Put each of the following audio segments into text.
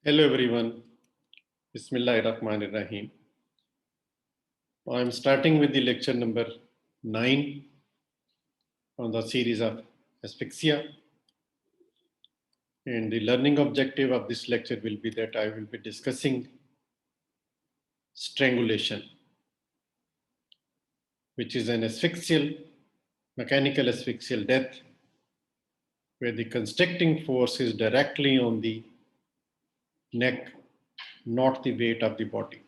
Hello everyone. Bismillahirrahmanirrahim. I am starting with the lecture number 9 on the series of Asphyxia. And the learning objective of this lecture will be that I will be discussing strangulation, which is an mechanical asphyxial death, where the constricting force is directly on the neck, not the weight of the body.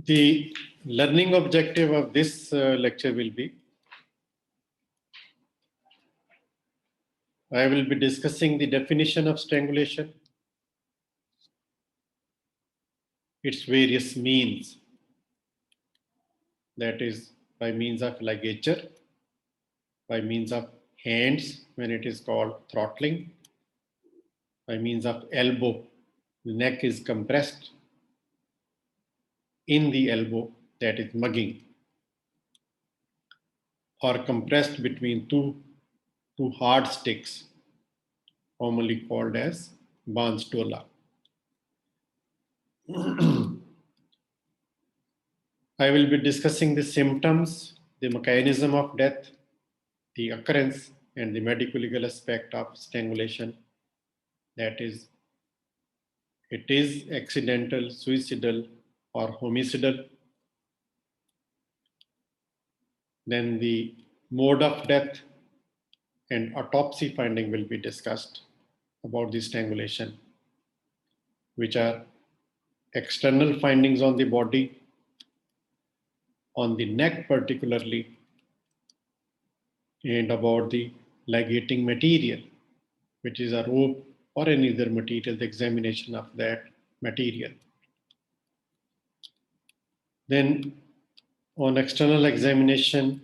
The learning objective of this lecture will be I will be discussing the definition of strangulation, its various means, that is by means of ligature, by means of hands when it is called throttling, by means of elbow, the neck is compressed in the elbow, that is mugging, or compressed between two hard sticks, commonly called as BANSDOLA. I will be discussing the symptoms, the mechanism of death, the occurrence, and the medico-legal aspect of strangulation. That is, it is accidental, suicidal, or homicidal. Then the mode of death and autopsy finding will be discussed about the strangulation, which are external findings on the body, on the neck particularly, and about the ligating material, which is a rope or any other material, the examination of that material. Then on external examination,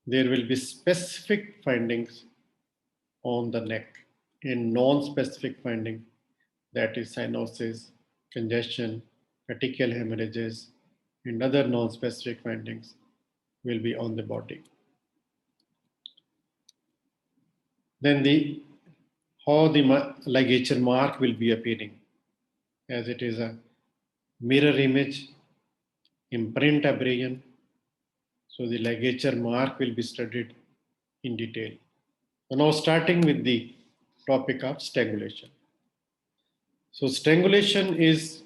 there will be specific findings on the neck and non-specific finding, that is cyanosis, congestion, petechial hemorrhages, and other non-specific findings will be on the body. Then how the ligature mark will be appearing, as it is a mirror image, imprint abrasion. So the ligature mark will be studied in detail. So now starting with the topic of strangulation. So strangulation is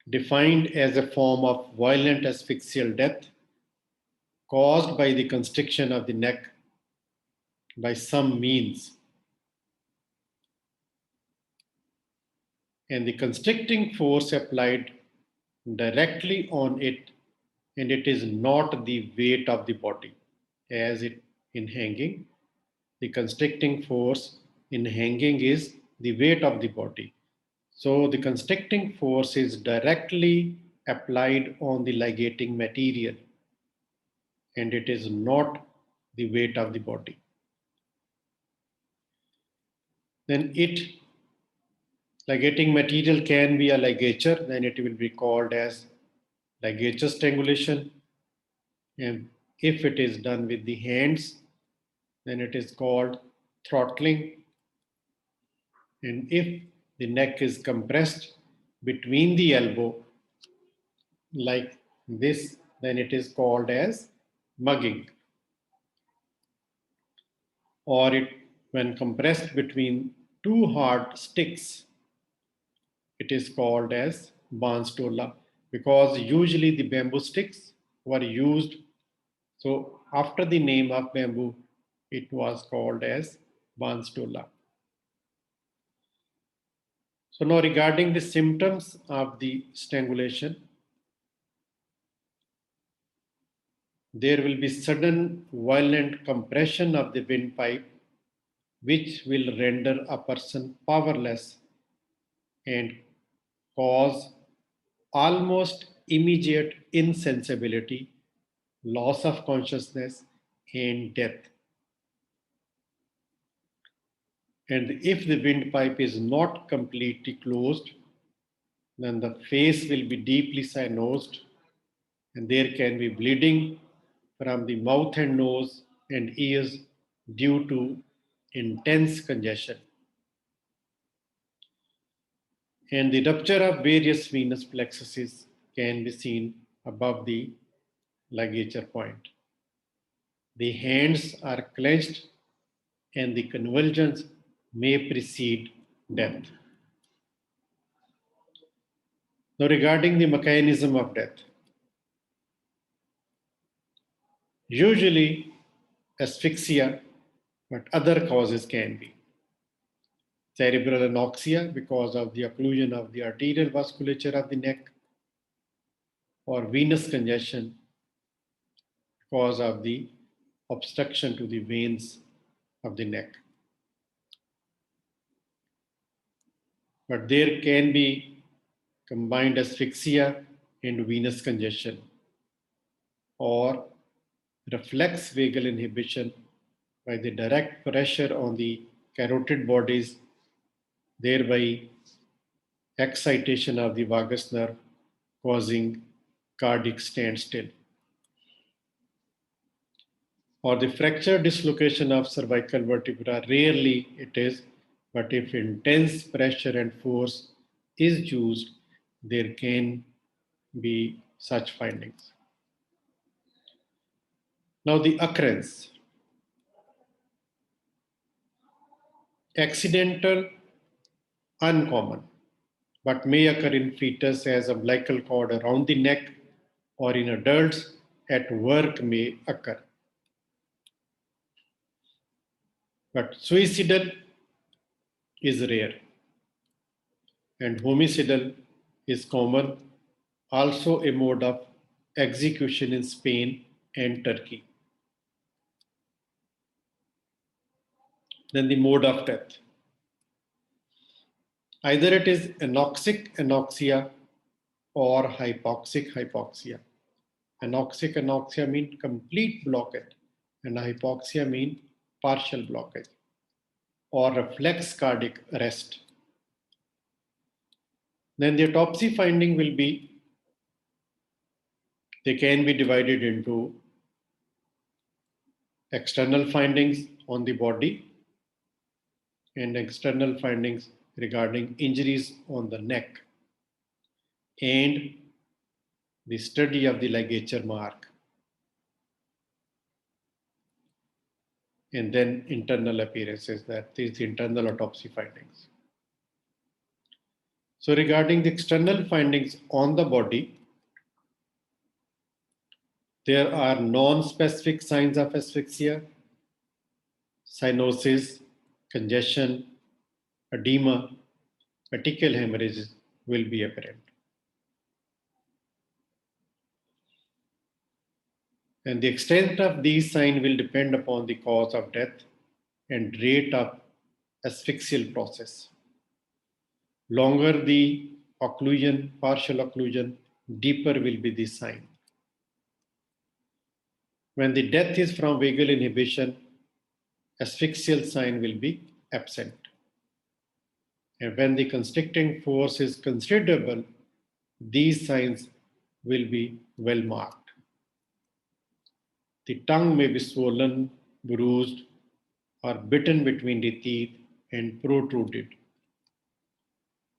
defined as a form of violent asphyxial death caused by the constriction of the neck by some means. And the constricting force applied directly on it, and it is not the weight of the body. As in hanging, the constricting force in hanging is the weight of the body. So the constricting force is directly applied on the ligating material, and it is not the weight of the body. Then ligating material can be a ligature, then it will be called as ligature strangulation. And if it is done with the hands, then it is called throttling. And if the neck is compressed between the elbow like this, then it is called as mugging. Or when compressed between two hard sticks, it is called as BANSDOLA, because usually the bamboo sticks were used. So after the name of bamboo, it was called as BANSDOLA. So now regarding the symptoms of the strangulation, there will be sudden violent compression of the windpipe, which will render a person powerless and cause almost immediate insensibility, loss of consciousness, and death. And if the windpipe is not completely closed, then the face will be deeply cyanosed, and there can be bleeding from the mouth and nose and ears due to intense congestion. And the rupture of various venous plexuses can be seen above the ligature point. The hands are clenched and the convulsions may precede death. Now, regarding the mechanism of death, usually asphyxia, but other causes can be cerebral anoxia because of the occlusion of the arterial vasculature of the neck, or venous congestion because of the obstruction to the veins of the neck. But there can be combined asphyxia and venous congestion, or reflex vagal inhibition by the direct pressure on the carotid bodies, thereby excitation of the vagus nerve causing cardiac standstill. Or the fracture dislocation of cervical vertebra, rarely it is, but if intense pressure and force is used, there can be such findings. Now the occurrence. Accidental, uncommon, but may occur in fetus as umbilical cord around the neck, or in adults at work may occur. But suicidal is rare, and homicidal is common, also a mode of execution in Spain and Turkey. Then the mode of death. Either it is anoxic anoxia or hypoxic hypoxia. Anoxic anoxia means complete blockage, and hypoxia means partial blockage, or reflex cardiac arrest. Then the autopsy finding will be, they can be divided into external findings on the body and external findings regarding injuries on the neck, and the study of the ligature mark, and then internal appearances, that is the internal autopsy findings. So regarding the external findings on the body, there are non-specific signs of asphyxia, cyanosis, congestion, edema, petechial hemorrhages will be apparent. And the extent of these signs will depend upon the cause of death and rate of asphyxial process. Longer the occlusion, partial occlusion, deeper will be the sign. When the death is from vagal inhibition, asphyxial sign will be absent. And when the constricting force is considerable, these signs will be well marked. The tongue may be swollen, bruised, or bitten between the teeth and protruded.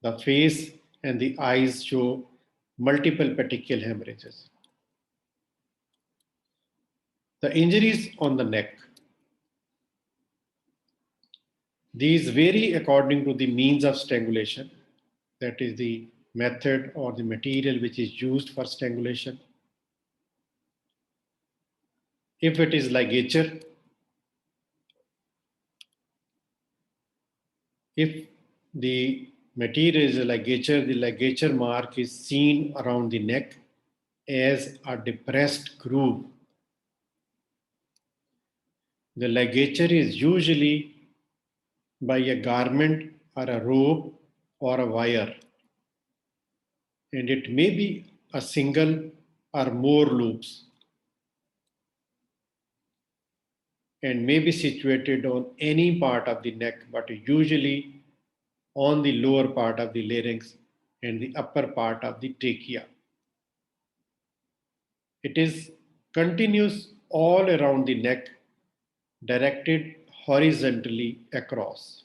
The face and the eyes show multiple petechial hemorrhages. The injuries on the neck. These vary according to the means of strangulation, that is the method or the material which is used for strangulation. If it is ligature, if the material is a ligature, the ligature mark is seen around the neck as a depressed groove. The ligature is usually by a garment or a rope or a wire, and it may be a single or more loops, and may be situated on any part of the neck, but usually on the lower part of the larynx and the upper part of the trachea. It is continuous all around the neck, directed horizontally across.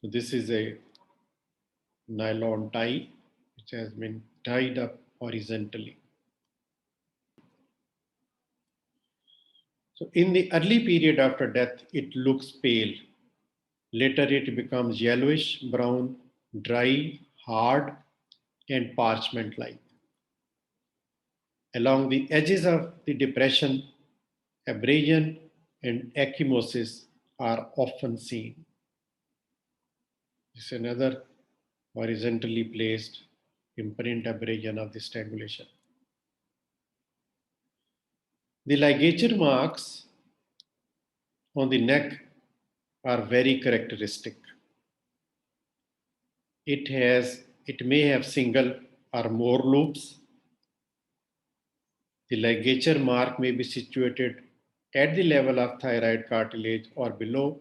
So this is a nylon tie which has been tied up horizontally. So in the early period after death, it looks pale. Later it becomes yellowish, brown, dry, hard, and parchment-like. Along the edges of the depression, abrasion and ecchymosis are often seen. This is another horizontally placed imprint abrasion of the strangulation. The ligature marks on the neck are very characteristic. It may have single or more loops. The ligature mark may be situated at the level of thyroid cartilage or below.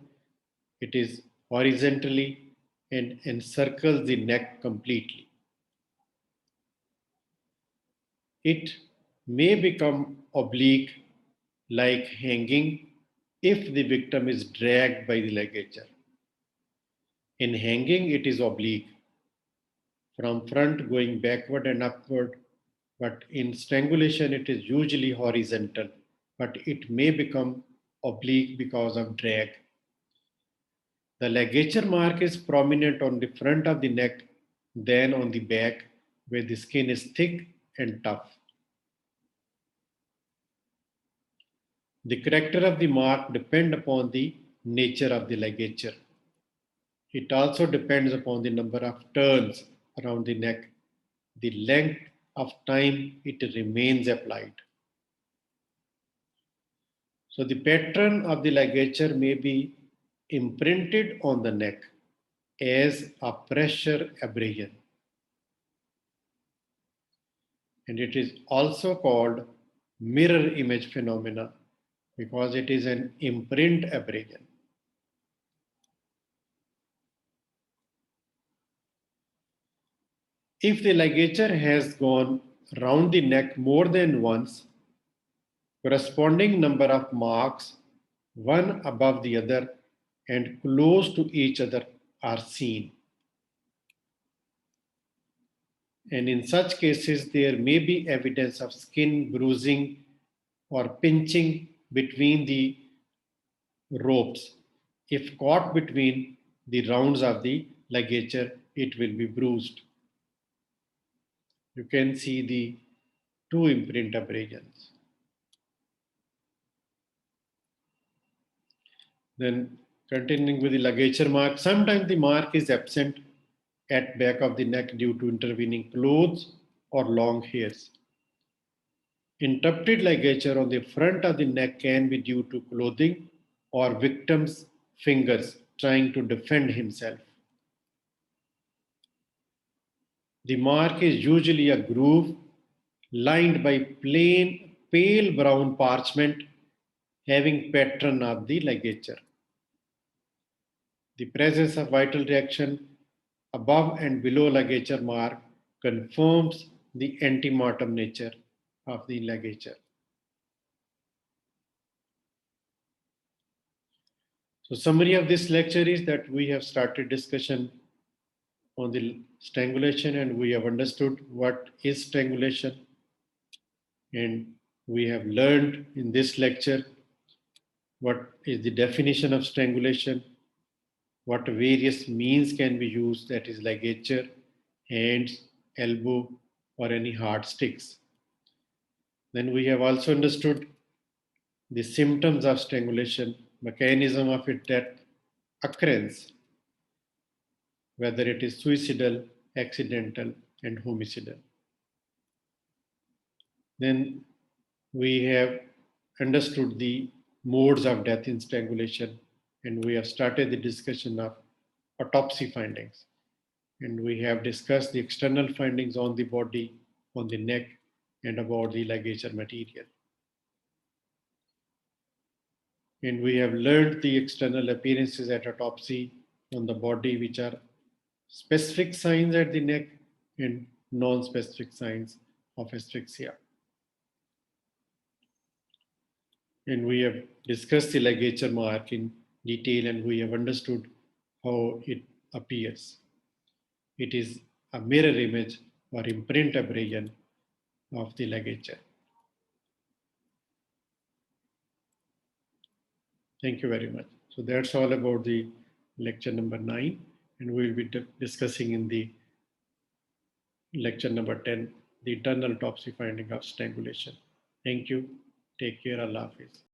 It is horizontally and encircles the neck completely. It may become oblique like hanging if the victim is dragged by the ligature. In hanging, it is oblique, from front going backward and upward, but in strangulation, it is usually horizontal, but it may become oblique because of drag. The ligature mark is prominent on the front of the neck than on the back, where the skin is thick and tough. The character of the mark depends upon the nature of the ligature. It also depends upon the number of turns around the neck, the length of time it remains applied. So the pattern of the ligature may be imprinted on the neck as a pressure abrasion. And it is also called mirror image phenomena because it is an imprint abrasion. If the ligature has gone round the neck more than once, corresponding number of marks, one above the other and close to each other, are seen. And in such cases, there may be evidence of skin bruising or pinching between the ropes. If caught between the rounds of the ligature, it will be bruised. You can see the two imprint abrasions. Then continuing with the ligature mark, sometimes the mark is absent at back of the neck due to intervening clothes or long hairs. Interrupted ligature on the front of the neck can be due to clothing or victim's fingers trying to defend himself. The mark is usually a groove lined by plain pale brown parchment having pattern of the ligature. The presence of vital reaction above and below ligature mark confirms the antemortem nature of the ligature. So summary of this lecture is that we have started discussion on the strangulation and we have understood what is strangulation, and we have learned in this lecture what is the definition of strangulation, what various means can be used, that is ligature, hands, elbow, or any hard sticks. Then we have also understood the symptoms of strangulation, mechanism of its death, occurrence, whether it is suicidal, accidental, and homicidal. Then we have understood the modes of death in strangulation, and we have started the discussion of autopsy findings. And we have discussed the external findings on the body, on the neck, and about the ligature material. And we have learned the external appearances at autopsy on the body, which are specific signs at the neck and non-specific signs of asphyxia. And we have discussed the ligature mark in detail, and we have understood how it appears. It is a mirror image or imprint abrasion of the ligature. Thank you very much. So that's all about the lecture number 9, and we will be discussing in the lecture number 10 the internal autopsy finding of strangulation. Thank you. Take care. Allah Hafiz.